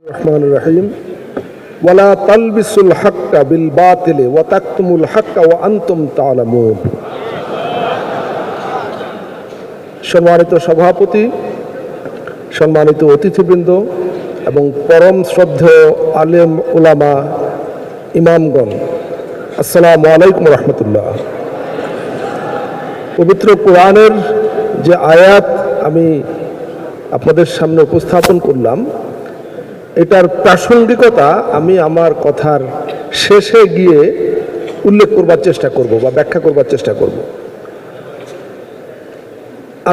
রহমানির রহিম ওয়ালা তালবিসুল হাক্কা বিল বাতিলি ওয়া তাকতুমুল হাক্কা ওয়া আনতুম তা'লামুন। সম্মানিত সভাপতি, সম্মানিত অতিথিবৃন্দ এবং পরম শ্রদ্ধেয় আলেম উলামা ইমামগণ, আসসালামু আলাইকুম রহমতুল্লাহ। পবিত্র কোরআনের যে আয়াত আমি আপনাদের সামনে উপস্থাপন করলাম, এটার প্রাসঙ্গিকতা আমি আমার কথার শেষে গিয়ে উল্লেখ করবার চেষ্টা করব বা ব্যাখ্যা করবার চেষ্টা করব।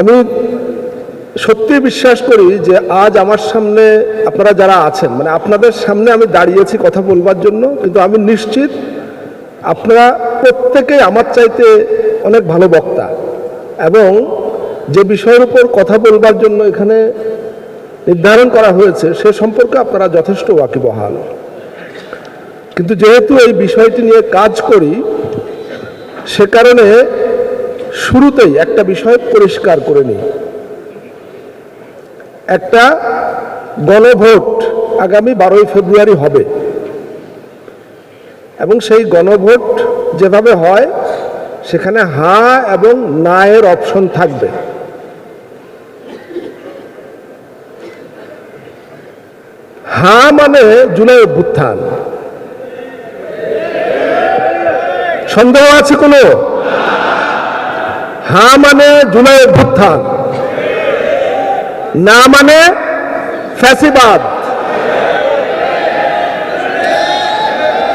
আমি সত্যি বিশ্বাস করি যে আজ আমার সামনে আপনারা যারা আছেন, মানে আপনাদের সামনে আমি দাঁড়িয়েছি কথা বলবার জন্য, কিন্তু আমি নিশ্চিত আপনারা প্রত্যেকেই আমার চাইতে অনেক ভালো বক্তা এবং যে বিষয়ের উপর কথা বলবার জন্য এখানে নির্ধারণ করা হয়েছে সে সম্পর্কে আপনারা যথেষ্ট ওয়াকিবহাল। কিন্তু যেহেতু এই বিষয়টি নিয়ে কাজ করি, সে কারণে শুরুতেই একটা বিষয় পরিষ্কার করে নিই। একটা গণভোট আগামী 12ই ফেব্রুয়ারি হবে এবং সেই গণভোট যেভাবে হয় সেখানে হ্যাঁ এবং না এর অপশন থাকবে। হ্যাঁ মানে জুলাই অভ্যুত্থান, সন্দেহ আছে কোনো? হ্যাঁ মানে জুলাই অভ্যুত্থান, না মানে ফ্যাসিবাদ।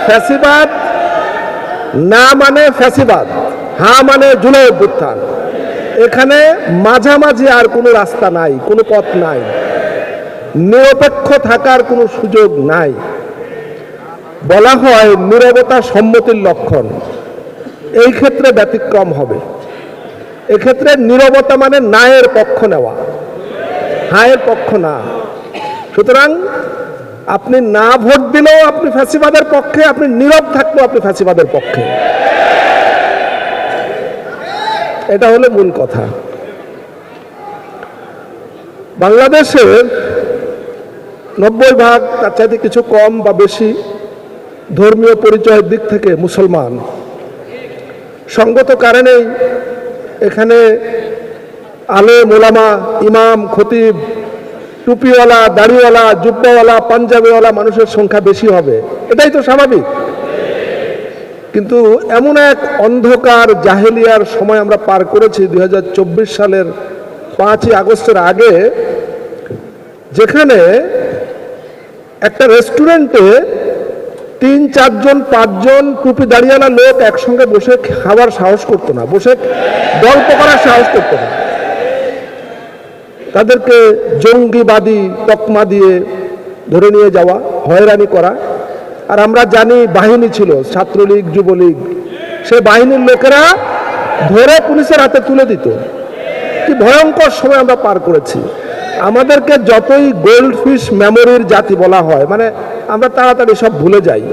ফ্যাসিবাদ না মানে ফ্যাসিবাদ, হ্যাঁ মানে জুলাই অভ্যুত্থান। এখানে মাঝামাঝি আর কোনো রাস্তা নাই, কোনো পথ নাই, নিরপেক্ষ থাকার কোনো সুযোগ নাই। বলা হয় নীরবতা সম্মতির লক্ষণ, এই ক্ষেত্রে ব্যতিক্রম হবে। এক্ষেত্রে নীরবতা মানে নায়ের পক্ষ নেওয়া, হায়ের পক্ষ না। সুতরাং আপনি না ভোট দিলেও আপনি ফ্যাসিবাদের পক্ষে, আপনি নীরব থাকলেও আপনি ফ্যাসিবাদের পক্ষে। এটা হলো মূল কথা। বাংলাদেশের 90% তার চাইতে কিছু কম বা বেশি ধর্মীয় পরিচয়ের দিক থেকে মুসলমান। সঙ্গত কারণেই এখানে আলেম ওলামা, ইমাম, খতিব, টুপিওয়ালা, দাড়িওয়ালা, জুব্বাওয়ালা, পাঞ্জাবিওয়ালা মানুষের সংখ্যা বেশি হবে, এটাই তো স্বাভাবিক। কিন্তু এমন এক অন্ধকার জাহেলিয়ার সময় আমরা পার করেছি 2024 সালের 5ই আগস্টের আগে, যেখানে একটা রেস্টুরেন্টে 3-4 জন 5 জন টুপি দাঁড়িয়ালা লোক একসঙ্গে বসে খাওয়ার সাহস করতো না, বসে গল্প করার সাহস করতো না। তাদেরকে জঙ্গিবাদী তকমা দিয়ে ধরে নিয়ে যাওয়া, হয়রানি করা। আর আমরা জানি বাহিনী ছিল, ছাত্রলীগ, যুবলীগ, সে বাহিনীর লোকেরা ধরে পুলিশের হাতে তুলে দিত। কি ভয়ঙ্কর সময় আমরা পার করেছি। আমাদেরকে যতই গোল্ডফিশ মেমোরির জাতি বলা হয়, মানে আমরা তাড়াতাড়ি সব ভুলে যাই।